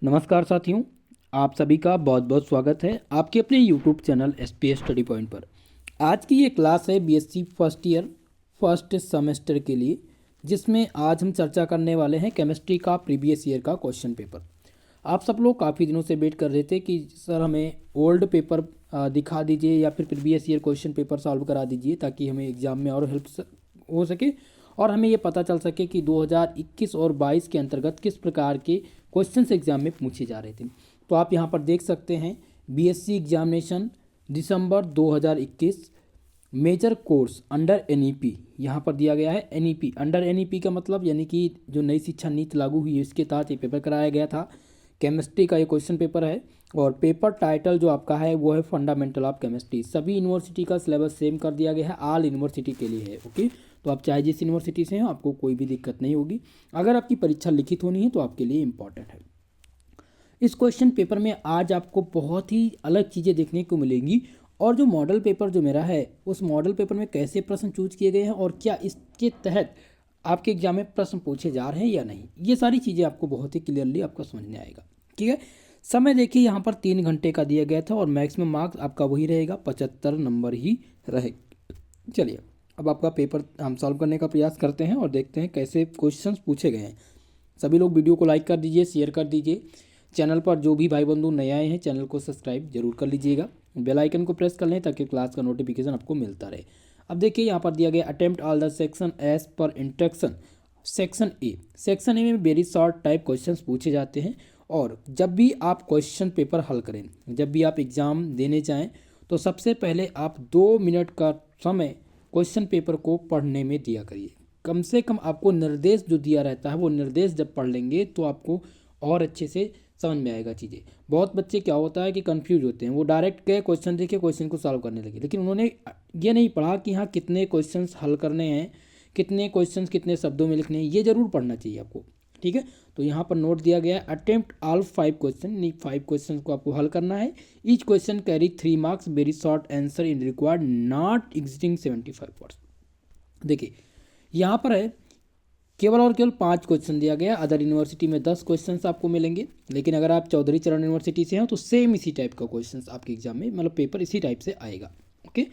नमस्कार साथियों, आप सभी का बहुत बहुत स्वागत है आपके अपने YouTube channel SPS study point पर। आज की ये क्लास है BSc first year first semester के लिए, जिसमें आज हम चर्चा करने वाले हैं केमिस्ट्री का प्रीवियस ईयर का क्वेश्चन पेपर। आप सब लोग काफ़ी दिनों से वेट कर रहे थे कि सर हमें ओल्ड पेपर दिखा दीजिए या फिर previous year question paper solve करा दीजिए, ताकि हमें एग्ज़ाम में और हेल्प हो सके और हमें ये पता चल सके कि 2021 और 22 के अंतर्गत किस प्रकार के क्वेश्चंस एग्जाम में पूछे जा रहे थे। तो आप यहाँ पर देख सकते हैं बीएससी एग्जामिनेशन दिसंबर 2021 मेजर कोर्स अंडर एनईपी यहाँ पर दिया गया है। एनईपी अंडर एनईपी का मतलब यानी कि जो नई शिक्षा नीति लागू हुई है इसके तहत ये पेपर कराया गया था। केमिस्ट्री का ये क्वेश्चन पेपर है और पेपर टाइटल जो आपका है वो है फंडामेंटल ऑफ केमिस्ट्री। सभी यूनिवर्सिटी का सिलेबस सेम कर दिया गया है, ऑल यूनिवर्सिटी के लिए है। ओके, तो आप चाहे जिस यूनिवर्सिटी से हो आपको कोई भी दिक्कत नहीं होगी। अगर आपकी परीक्षा लिखित होनी है तो आपके लिए इम्पॉर्टेंट है। इस क्वेश्चन पेपर में आज आपको बहुत ही अलग चीज़ें देखने को मिलेंगी और जो मॉडल पेपर जो मेरा है उस मॉडल पेपर में कैसे प्रश्न चूज किए गए हैं और क्या इसके तहत आपके एग्जाम में प्रश्न पूछे जा रहे हैं या नहीं, ये सारी चीज़ें आपको बहुत ही क्लियरली आपको समझ में आएगा। ठीक है, समय देखिए यहाँ पर 3 घंटे का दिया गया था और मैक्सिमम मार्क्स आपका वही रहेगा, 75 नंबर ही रहेगा। चलिए अब आपका पेपर हम सॉल्व करने का प्रयास करते हैं और देखते हैं कैसे क्वेश्चंस पूछे गए हैं। सभी लोग वीडियो को लाइक कर दीजिए, शेयर कर दीजिए। चैनल पर जो भी भाई बंधु नए आए हैं चैनल को सब्सक्राइब जरूर कर लीजिएगा, बेल आइकन को प्रेस कर लें ताकि क्लास का नोटिफिकेशन आपको मिलता रहे। अब देखिए यहाँ पर दिया गया attempt all the section as per instruction. Section A में वेरी शॉर्ट टाइप क्वेश्चंस पूछे जाते हैं और जब भी आप क्वेश्चन पेपर हल करें, जब भी आप एग्ज़ाम देने जाएं तो सबसे पहले आप 2 मिनट का समय क्वेश्चन पेपर को पढ़ने में दिया करिए। कम से कम आपको निर्देश जो दिया रहता है वो निर्देश जब पढ़ लेंगे तो आपको और अच्छे से समझ में आएगा चीज़ें। बहुत बच्चे क्या होता है कि कंफ्यूज होते हैं, वो डायरेक्ट गए क्वेश्चन देखे क्वेश्चन को सॉल्व करने लगे, लेकिन उन्होंने ये नहीं पढ़ा कि हाँ कितने क्वेश्चंस हल करने हैं, कितने क्वेश्चंस कितने शब्दों में लिखने हैं, ये जरूर पढ़ना चाहिए आपको। ठीक है, तो यहाँ पर नोट दिया गया है अटेम्प्ट ऑल 5 क्वेश्चन, यानी 5 क्वेश्चन को आपको हल करना है। Each question carry 3 marks, very short answer in required not exiting 75 words. देखिए यहाँ पर है केवल और केवल 5 क्वेश्चन दिया गया। अदर यूनिवर्सिटी में 10 क्वेश्चन आपको मिलेंगे, लेकिन अगर आप चौधरी चरण यूनिवर्सिटी से हो तो सेम इसी टाइप का क्वेश्चन आपके एग्जाम में मतलब पेपर इसी टाइप से आएगा। ओके,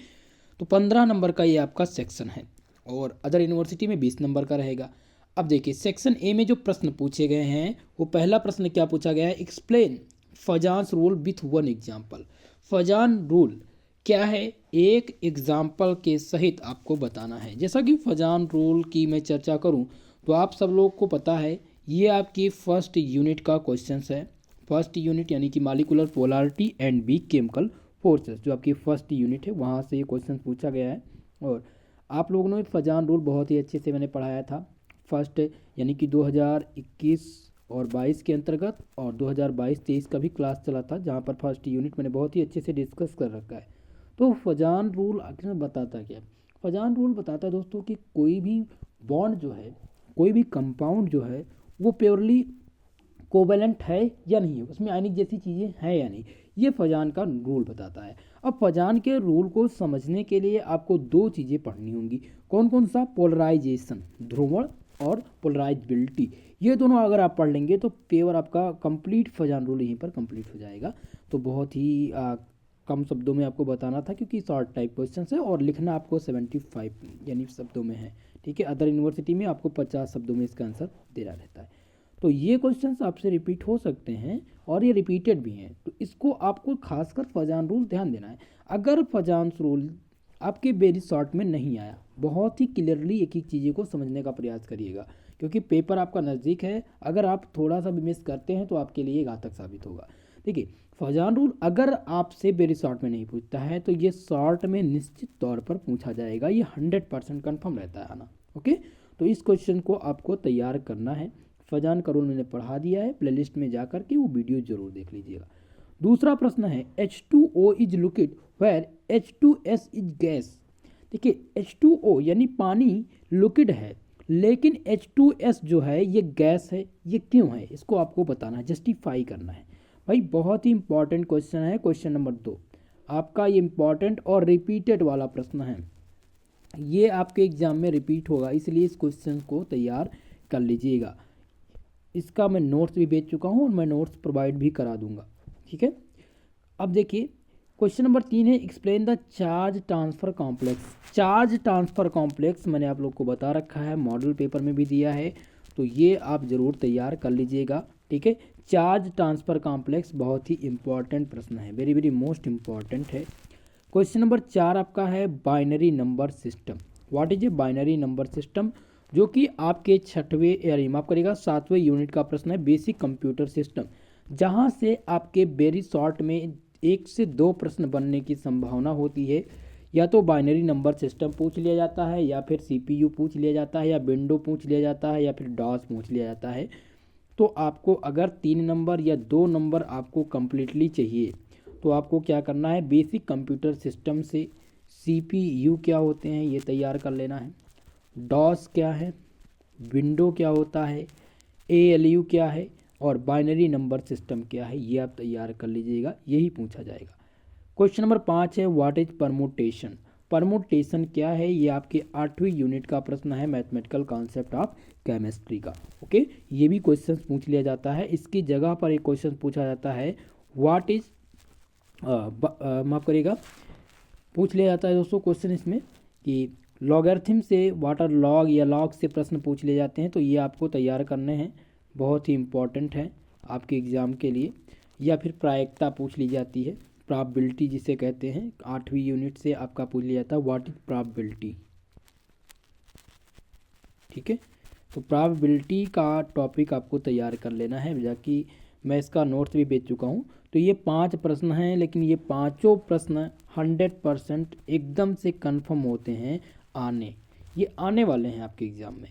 तो 15 नंबर का ये आपका सेक्शन है और अदर यूनिवर्सिटी में 20 नंबर का रहेगा। अब देखिए सेक्शन ए में जो प्रश्न पूछे गए हैं वो पहला प्रश्न क्या पूछा गया है, explain Fajans rule with one example. Fajans rule क्या है, एक एग्जाम्पल के सहित आपको बताना है। जैसा कि फजान रूल की मैं चर्चा करूं तो आप सब लोग को पता है ये आपकी फर्स्ट यूनिट का क्वेश्चन है। फर्स्ट यूनिट यानी कि molecular polarity and B chemical forces, जो आपकी फर्स्ट यूनिट है वहाँ से ये क्वेश्चन पूछा गया है। और आप लोगों ने फजान रूल बहुत ही अच्छे से मैंने पढ़ाया था फर्स्ट यानी कि 2021 और 22 के अंतर्गत, और 2022-23 का भी क्लास चला था जहाँ पर फर्स्ट यूनिट मैंने बहुत ही अच्छे से डिस्कस कर रखा है। तो फजान रूल आखिर में बताता क्या है, फजान रूल बताता है दोस्तों कि कोई भी बॉन्ड जो है, कोई भी कंपाउंड जो है वो प्योरली कोवेलेंट है या नहीं है, उसमें आयनिक जैसी चीज़ें हैं या नहीं, ये फजान का रूल बताता है। अब फजान के रूल को समझने के लिए आपको 2 चीज़ें पढ़नी होंगी। कौन कौन सा, पोलराइजेशन ध्रुवण और पोलराइजेबिलिटी, ये दोनों अगर आप पढ़ लेंगे तो पेपर आपका कंप्लीट फजान रूल यहीं पर कंप्लीट हो जाएगा। तो बहुत ही कम शब्दों में आपको बताना था क्योंकि शॉर्ट टाइप क्वेश्चन है और लिखना आपको 75 यानी शब्दों में है। ठीक है, अदर यूनिवर्सिटी में आपको 50 शब्दों में इसका आंसर देना रहता है। तो ये क्वेश्चंस आपसे रिपीट हो सकते हैं और ये रिपीटेड भी हैं, तो इसको आपको खासकर फजान रूल ध्यान देना है। अगर फजान रूल आपके वेरी शॉर्ट में नहीं आया, बहुत ही क्लियरली एक एक चीज़ें को समझने का प्रयास करिएगा क्योंकि पेपर आपका नज़दीक है। अगर आप थोड़ा सा भी मिस करते हैं तो आपके लिए घातक साबित होगा। देखिए फजान रूल अगर आपसे वेरी शॉर्ट में नहीं पूछता है तो ये शॉर्ट में निश्चित तौर पर पूछा जाएगा, ये 100% कन्फर्म रहता है ना। ओके, तो इस क्वेश्चन को आपको तैयार करना है। फजान का रूल मैंने पढ़ा दिया है, प्लेलिस्ट में जाकर के वो वीडियो जरूर देख लीजिएगा। दूसरा प्रश्न है H2O is liquid where H2S is gas. देखिए H2O यानी पानी लिक्विड है लेकिन H2S जो है ये गैस है, ये क्यों है इसको आपको बताना है, जस्टिफाई करना है। भाई बहुत ही इंपॉर्टेंट क्वेश्चन है, क्वेश्चन नंबर 2 आपका ये इंपॉर्टेंट और रिपीटेड वाला प्रश्न है, ये आपके एग्जाम में रिपीट होगा, इसलिए इस क्वेश्चन को तैयार कर लीजिएगा। इसका मैं नोट्स भी भेज चुका हूँ और मैं नोट्स प्रोवाइड भी करा दूंगा, ठीक है। अब देखिए क्वेश्चन नंबर 3 है, explain the charge transfer complex. Charge transfer complex मैंने आप लोग को बता रखा है, मॉडल पेपर में भी दिया है, तो ये आप ज़रूर तैयार कर लीजिएगा, ठीक है। चार्ज ट्रांसफ़र कॉम्प्लेक्स बहुत ही इंपॉर्टेंट प्रश्न है, वेरी वेरी मोस्ट इंपॉर्टेंट है। क्वेश्चन नंबर 4 आपका है binary number system. What is a binary number system, जो कि आपके 6वें यानी माफ करिएगा 7वें यूनिट का प्रश्न है, बेसिक कंप्यूटर सिस्टम, जहां से आपके वेरी शॉर्ट में 1 से 2 प्रश्न बनने की संभावना होती है। या तो बाइनरी नंबर सिस्टम पूछ लिया जाता है, या फिर सीपीयू पूछ लिया जाता है, या विंडो पूछ लिया जाता है, या फिर डॉस पूछ लिया जाता है। तो आपको अगर 3 नंबर या 2 नंबर आपको कम्प्लीटली चाहिए तो आपको क्या करना है, बेसिक कंप्यूटर सिस्टम से सीपीयू क्या होते हैं ये तैयार कर लेना है, डॉस क्या है, विंडो क्या होता है, एएलयू क्या है, और बाइनरी नंबर सिस्टम क्या है, ये आप तैयार कर लीजिएगा, यही पूछा जाएगा। क्वेश्चन नंबर 5 है, व्हाट इज परमुटेशन। परमुटेशन क्या है, ये आपके 8वीं यूनिट का प्रश्न है, मैथमेटिकल कॉन्सेप्ट ऑफ केमिस्ट्री का, ओके। ये भी क्वेश्चन पूछ लिया जाता है, इसकी जगह पर एक क्वेश्चन पूछा जाता है, व्हाट इज माफ करिएगा, पूछ लिया जाता है दोस्तों क्वेश्चन इसमें कि लॉगरिथम से वाटर लॉग या लॉग से प्रश्न पूछ लिए जाते हैं, तो ये आपको तैयार करने हैं, बहुत ही इम्पॉर्टेंट है आपके एग्ज़ाम के लिए। या फिर प्रायिकता पूछ ली जाती है, प्रॉबबिलिटी जिसे कहते हैं, 8वीं यूनिट से आपका पूछ लिया जाता है व्हाट इज प्रॉबबिलिटी, ठीक है। तो प्रॉबबिलिटी का टॉपिक आपको तैयार कर लेना है, जबकि मैं इसका नोट्स भी भेज चुका हूँ। तो ये 5 प्रश्न हैं, लेकिन ये पाँचों प्रश्न 100% एकदम से कंफर्म होते हैं ये आने वाले हैं आपके एग्ज़ाम में।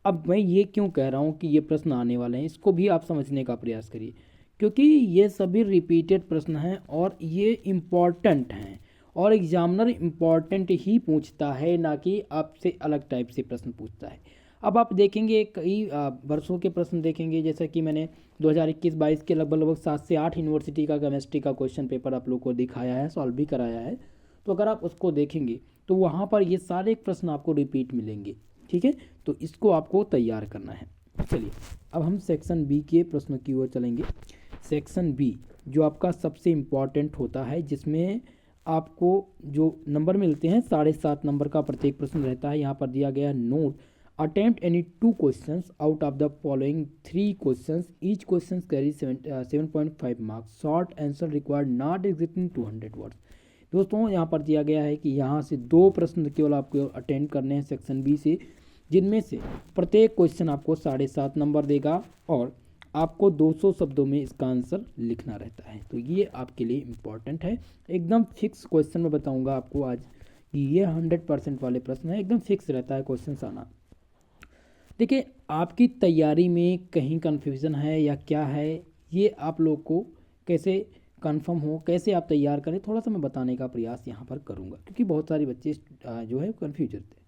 अब मैं ये क्यों कह रहा हूँ कि ये प्रश्न आने वाले हैं, इसको भी आप समझने का प्रयास करिए, क्योंकि ये सभी रिपीटेड प्रश्न हैं और ये इम्पॉर्टेंट हैं, और एग्जामिनर इम्पॉर्टेंट ही पूछता है, ना कि आपसे अलग टाइप से प्रश्न पूछता है। अब आप देखेंगे कई वर्षों के प्रश्न देखेंगे, जैसा कि मैंने 2021-22 के लगभग 7 से 8 यूनिवर्सिटी का केमिस्ट्री का क्वेश्चन पेपर आप लोग को दिखाया है, सॉल्व भी कराया है। तो अगर आप उसको देखेंगे तो वहाँ पर ये सारे प्रश्न आपको रिपीट मिलेंगे, ठीक है। तो इसको आपको तैयार करना है। चलिए अब हम सेक्शन बी के प्रश्नों की ओर चलेंगे। सेक्शन बी जो आपका सबसे इम्पॉर्टेंट होता है, जिसमें आपको जो नंबर मिलते हैं 7.5 नंबर का प्रत्येक प्रश्न रहता है। यहाँ पर दिया गया note, attempt any 2 questions out of the following 3 questions, each question carries 7.5 marks, short answer required not exceeding 200 words। दोस्तों यहाँ पर दिया गया है कि यहाँ से 2 प्रश्न केवल आपको अटेंड करने हैं सेक्शन बी से, जिनमें से प्रत्येक क्वेश्चन आपको 7.5 नंबर देगा और आपको 200 शब्दों में इसका आंसर लिखना रहता है। तो ये आपके लिए इम्पॉर्टेंट है, एकदम फिक्स क्वेश्चन में बताऊँगा आपको आज कि ये 100% वाले प्रश्न है, एकदम फिक्स रहता है क्वेश्चन आना। देखिए आपकी तैयारी में कहीं कन्फ्यूज़न है या क्या है, ये आप लोग को कैसे कंफर्म हो, कैसे आप तैयार करें, थोड़ा सा मैं बताने का प्रयास यहाँ पर करूँगा, क्योंकि बहुत सारे बच्चे जो है कन्फ्यूज रहते हैं।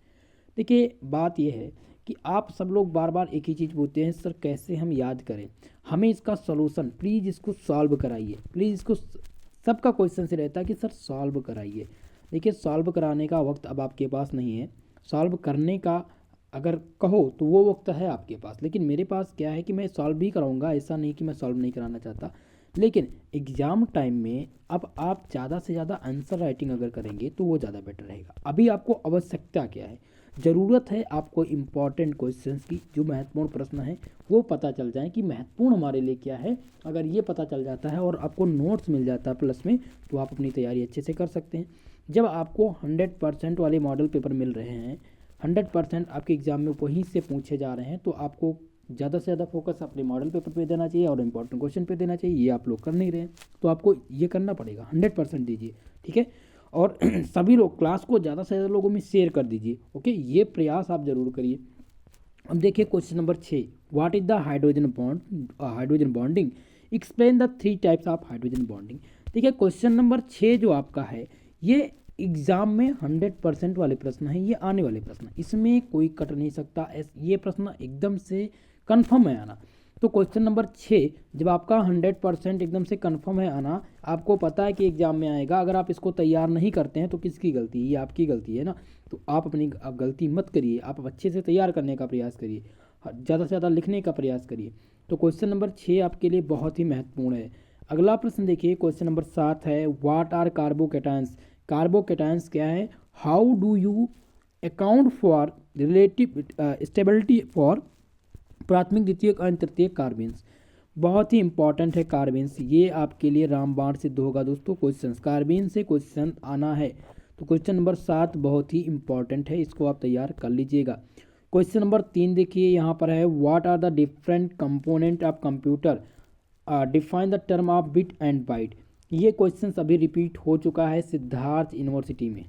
देखिए बात यह है कि आप सब लोग बार बार एक ही चीज़ पूछते हैं, सर कैसे हम याद करें, हमें इसका सॉल्यूशन प्लीज़ इसको सॉल्व कराइए, प्लीज़ इसको, सबका क्वेश्चन से रहता है कि सर सॉल्व कराइए। देखिए सॉल्व कराने का वक्त अब आपके पास नहीं है, सॉल्व करने का अगर कहो तो वो वक्त है आपके पास, लेकिन मेरे पास क्या है कि मैं सॉल्व भी कराऊंगा, ऐसा नहीं कि मैं सॉल्व नहीं कराना चाहता, लेकिन एग्ज़ाम टाइम में अब आप ज़्यादा से ज़्यादा आंसर राइटिंग अगर करेंगे तो वो ज़्यादा बेटर रहेगा। अभी आपको आवश्यकता क्या है, ज़रूरत है आपको इम्पॉर्टेंट क्वेश्चंस की, जो महत्वपूर्ण प्रश्न हैं वो पता चल जाए कि महत्वपूर्ण हमारे लिए क्या है। अगर ये पता चल जाता है और आपको नोट्स मिल जाता है प्लस में, तो आप अपनी तैयारी अच्छे से कर सकते हैं। जब आपको 100% वाले मॉडल पेपर मिल रहे हैं, 100% आपके एग्ज़ाम में वहीं से पूछे जा रहे हैं, तो आपको ज़्यादा से ज़्यादा फोकस अपने मॉडल पेपर पे देना चाहिए और इंपॉर्टेंट क्वेश्चन पे देना चाहिए। ये आप लोग कर नहीं रहे हैं, तो आपको ये करना पड़ेगा, 100% दीजिए, ठीक है। और सभी लोग क्लास को ज़्यादा से ज़्यादा लोगों में शेयर कर दीजिए, ओके, ये प्रयास आप ज़रूर करिए। अब देखिए question number 6, what is the hydrogen bonding, explain the 3 types of hydrogen bonding. देखिए क्वेश्चन नंबर 6 जो आपका है, ये एग्ज़ाम में 100% वाले प्रश्न हैं, ये आने वाले प्रश्न, इसमें कोई कट नहीं सकता, ये प्रश्न एकदम से कन्फर्म है आना। तो क्वेश्चन नंबर 6 जब आपका 100% एकदम से कन्फर्म है आना, आपको पता है कि एग्ज़ाम में आएगा, अगर आप इसको तैयार नहीं करते हैं तो किसकी गलती है, ये आपकी गलती है ना। तो आप अपनी गलती मत करिए, आप अच्छे से तैयार करने का प्रयास करिए, ज़्यादा से ज़्यादा लिखने का प्रयास करिए। तो क्वेश्चन नंबर 6 आपके लिए बहुत ही महत्वपूर्ण है। अगला प्रश्न देखिए, क्वेश्चन नंबर 7 है, व्हाट आर कार्बोकेटायंस। कार्बोकेटायंस क्या है, how do you account for relative stability for प्राथमिक, द्वितीयक और तृतीयक कार्बेन्स। बहुत ही इंपॉर्टेंट है कार्बेन्स, ये आपके लिए रामबाण सिद्ध होगा दोस्तों। क्वेश्चन कार्बेन से क्वेश्चन आना है, तो क्वेश्चन नंबर 7 बहुत ही इंपॉर्टेंट है, इसको आप तैयार कर लीजिएगा। क्वेश्चन नंबर 3 देखिए, यहाँ पर है, what are the different component of computer, define the term of bit and byte. ये क्वेश्चन अभी रिपीट हो चुका है सिद्धार्थ यूनिवर्सिटी में,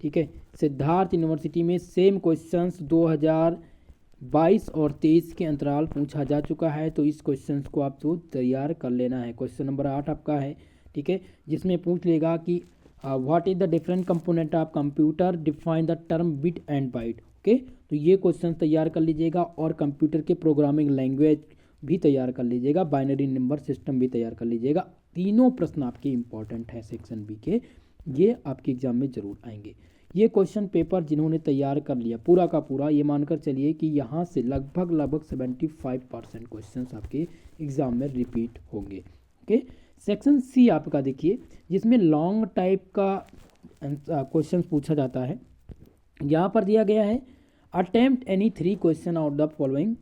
ठीक है। सिद्धार्थ यूनिवर्सिटी में सेम क्वेश्चंस 2022 और 23 के अंतराल पूछा जा चुका है, तो इस क्वेश्चंस को आपको तैयार कर लेना है। क्वेश्चन नंबर 8 आपका है, ठीक है, जिसमें पूछ लेगा कि what is the different component of computer, define the term bit and byte. Okay, तो ये क्वेश्चन तैयार कर लीजिएगा, और कंप्यूटर के प्रोग्रामिंग लैंग्वेज भी तैयार कर लीजिएगा, बाइनरी नंबर सिस्टम भी तैयार कर लीजिएगा। तीनों प्रश्न आपके इंपॉर्टेंट है सेक्शन बी के, ये आपके एग्जाम में जरूर आएंगे। ये क्वेश्चन पेपर जिन्होंने तैयार कर लिया पूरा का पूरा, ये मानकर चलिए कि यहाँ से लगभग 75% क्वेश्चन आपके एग्जाम में रिपीट होंगे। ओके, सेक्शन सी आपका देखिए, जिसमें लॉन्ग टाइप का क्वेश्चन पूछा जाता है। यहाँ पर दिया गया है, attempt any 3 question out the following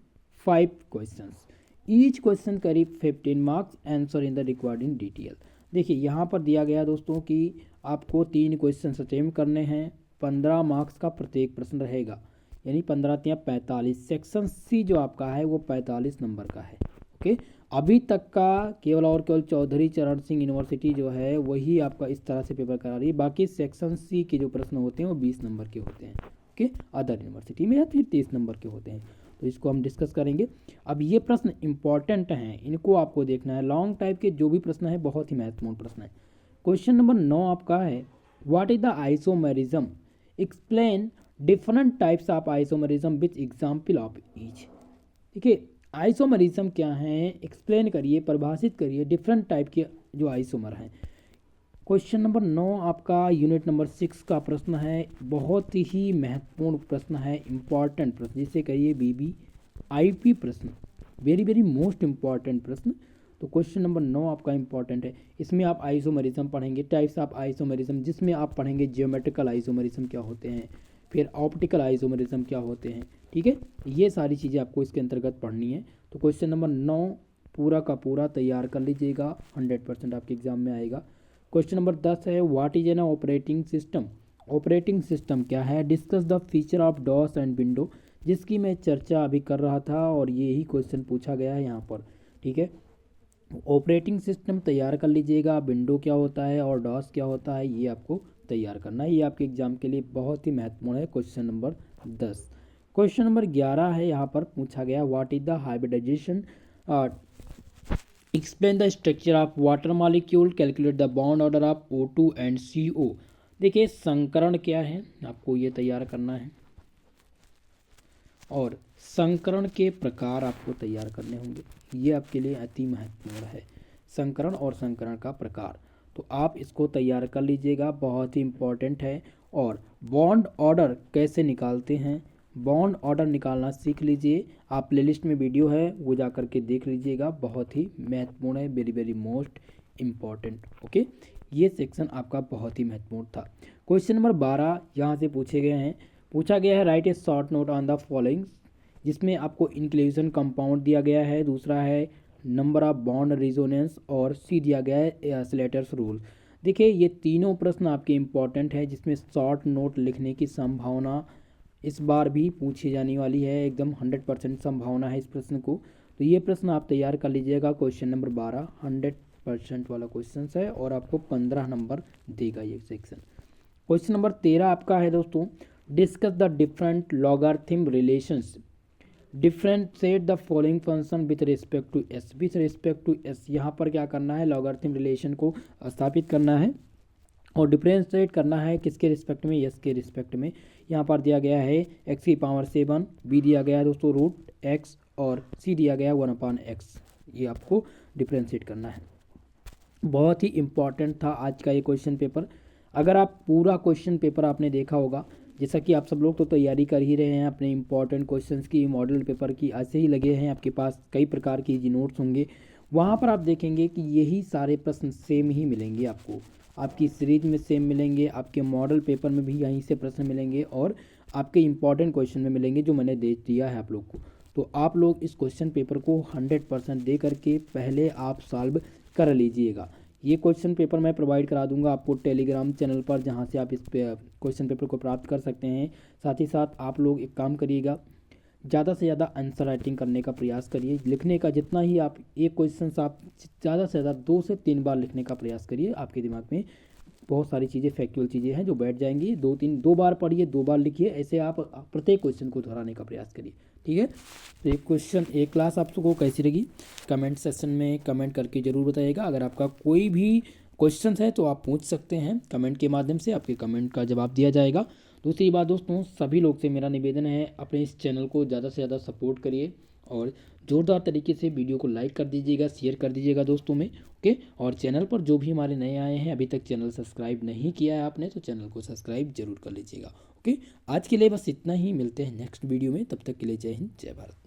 5 questions, each question करीब 15 marks, answer in the required in detail. देखिए यहाँ पर दिया गया दोस्तों कि आपको 3 क्वेश्चन अटेम्प्ट करने हैं, 15 मार्क्स का प्रत्येक प्रश्न रहेगा, यानी 15 या 45। सेक्शन सी जो आपका है वो 45 नंबर का है। ओके, अभी तक का केवल और केवल चौधरी चरण सिंह यूनिवर्सिटी जो है वही आपका इस तरह से पेपर करा रही है, बाकी सेक्शन सी के जो प्रश्न होते हैं वो 20 नंबर के होते हैं। ओके, अदर यूनिवर्सिटी में या फिर 30 नंबर के होते हैं, तो इसको हम डिस्कस करेंगे। अब ये प्रश्न इंपॉर्टेंट हैं, इनको आपको देखना है। लॉन्ग टाइप के जो भी प्रश्न है बहुत ही महत्वपूर्ण प्रश्न है। क्वेश्चन नंबर 9 आपका है, what is the isomerism, explain different types of isomerism with example of each. देखिए आइसोमेरिज्म क्या है, एक्सप्लेन करिए, परिभाषित करिए डिफरेंट टाइप के जो आइसोमर हैं। क्वेश्चन नंबर 9 आपका यूनिट नंबर 6 का प्रश्न है, बहुत ही महत्वपूर्ण प्रश्न है, इंपॉर्टेंट प्रश्न, जिसे कहिए VVIP प्रश्न, वेरी वेरी मोस्ट इंपॉर्टेंट प्रश्न। तो क्वेश्चन नंबर 9 आपका इंपॉर्टेंट है, इसमें आप आइसोमेरिज्म पढ़ेंगे, टाइप्स ऑफ आइसोमेरिज्म, जिसमें आप पढ़ेंगे जियोमेट्रिकल आइसोमेरिज्म क्या होते हैं, फिर ऑप्टिकल आइसोमेरिज्म क्या होते हैं, ठीक है। ये सारी चीज़ें आपको इसके अंतर्गत पढ़नी है। तो क्वेश्चन नंबर 9 पूरा का पूरा तैयार कर लीजिएगा, 100% आपके एग्जाम में आएगा। क्वेश्चन नंबर 10 है, what is an operating system, operating system क्या है, discuss the feature of DOS and window, जिसकी मैं चर्चा अभी कर रहा था और ये ही क्वेश्चन पूछा गया है यहाँ पर, ठीक है। ऑपरेटिंग सिस्टम तैयार कर लीजिएगा, विंडो क्या होता है और डॉस क्या होता है ये आपको तैयार करना है, ये आपके एग्जाम के लिए बहुत ही महत्वपूर्ण है। Question number 10। क्वेश्चन नंबर 11 है, यहाँ पर पूछा गया, what is the hybridization, explain the structure of water molecule, calculate the bond order of O2 and CO। देखिए संकरण क्या है आपको ये तैयार करना है, और संकरण के प्रकार आपको तैयार करने होंगे, ये आपके लिए अति महत्वपूर्ण है, संकरण और संकरण का प्रकार, तो आप इसको तैयार कर लीजिएगा, बहुत ही इंपॉर्टेंट है। और बॉन्ड ऑर्डर कैसे निकालते हैं, बॉन्ड ऑर्डर निकालना सीख लीजिए, आप प्लेलिस्ट में वीडियो है वो जा कर के देख लीजिएगा, बहुत ही महत्वपूर्ण है, very very most important. Okay, ये सेक्शन आपका बहुत ही महत्वपूर्ण था। क्वेश्चन नंबर 12 यहाँ से पूछे गए हैं, पूछा गया है, right A short note on the following, जिसमें आपको इंक्लूजन कंपाउंड दिया गया है, दूसरा है नंबर ऑफ बॉन्ड रिजोनेंस, और सी दिया गया है स्लेटर्स रूल। देखिए ये तीनों प्रश्न आपके इंपॉर्टेंट है, जिसमें शॉर्ट नोट लिखने की संभावना इस बार भी पूछी जाने वाली है, एकदम 100% संभावना है इस प्रश्न को, तो ये प्रश्न आप तैयार कर लीजिएगा। क्वेश्चन नंबर 12 100% वाला क्वेश्चन है, और आपको 15 नंबर देगा ये सेक्शन। क्वेश्चन नंबर 13 आपका है दोस्तों, discuss the different logarithm relations, differentiate the following function with respect to S, with respect to S, यहाँ पर क्या करना है, लॉगरिथम रिलेशन को स्थापित करना है और डिफरेंशिएट करना है किसके रिस्पेक्ट में, एस के रिस्पेक्ट में। यहाँ पर दिया गया है x⁻7, b दिया गया है दोस्तों √x, और c दिया गया है 1/x, ये आपको डिफरेंशिएट करना है। बहुत ही इंपॉर्टेंट था आज का ये क्वेश्चन पेपर, अगर आप पूरा क्वेश्चन पेपर आपने देखा होगा जैसा कि आप सब लोग तो तैयारी कर ही रहे हैं अपने इंपॉर्टेंट क्वेश्चंस की, मॉडल पेपर की, ऐसे ही लगे हैं, आपके पास कई प्रकार की जी नोट्स होंगे। वहाँ पर आप देखेंगे कि यही सारे प्रश्न सेम ही मिलेंगे आपको, आपकी सीरीज में सेम मिलेंगे, आपके मॉडल पेपर में भी यहीं से प्रश्न मिलेंगे और आपके इंपॉर्टेंट क्वेश्चन में मिलेंगे जो मैंने दे दिया है आप लोग को। तो आप लोग इस क्वेश्चन पेपर को 100% दे करके पहले आप सॉल्व कर लीजिएगा। ये क्वेश्चन पेपर मैं प्रोवाइड करा दूंगा आपको टेलीग्राम चैनल पर, जहाँ से आप इस क्वेश्चन पेपर को प्राप्त कर सकते हैं। साथ ही साथ आप लोग एक काम करिएगा, ज़्यादा से ज़्यादा आंसर राइटिंग करने का प्रयास करिए। लिखने का जितना ही आप एक क्वेश्चन आप ज़्यादा से ज़्यादा 2 से 3 बार लिखने का प्रयास करिए। आपके दिमाग में बहुत सारी चीज़ें, फैक्चुअल चीज़ें हैं जो बैठ जाएंगी। 2 बार पढ़िए, 2 बार लिखिए, ऐसे आप प्रत्येक क्वेश्चन को दोहराने का प्रयास करिए। ठीक है, तो एक क्लास आपको कैसी लगी कमेंट सेक्शन में कमेंट करके ज़रूर बताइएगा। अगर आपका कोई भी क्वेश्चन है तो आप पूछ सकते हैं कमेंट के माध्यम से, आपके कमेंट का जवाब दिया जाएगा। दूसरी बात दोस्तों, सभी लोग से मेरा निवेदन है, अपने इस चैनल को ज़्यादा से ज़्यादा सपोर्ट करिए और ज़ोरदार तरीके से वीडियो को लाइक कर दीजिएगा, शेयर कर दीजिएगा दोस्तों में। ओके, और चैनल पर जो भी हमारे नए आए हैं, अभी तक चैनल सब्सक्राइब नहीं किया है आपने, तो चैनल को सब्सक्राइब जरूर कर लीजिएगा। ओके, आज के लिए बस इतना ही, मिलते हैं नेक्स्ट वीडियो में, तब तक के लिए जय हिंद, जय भारत।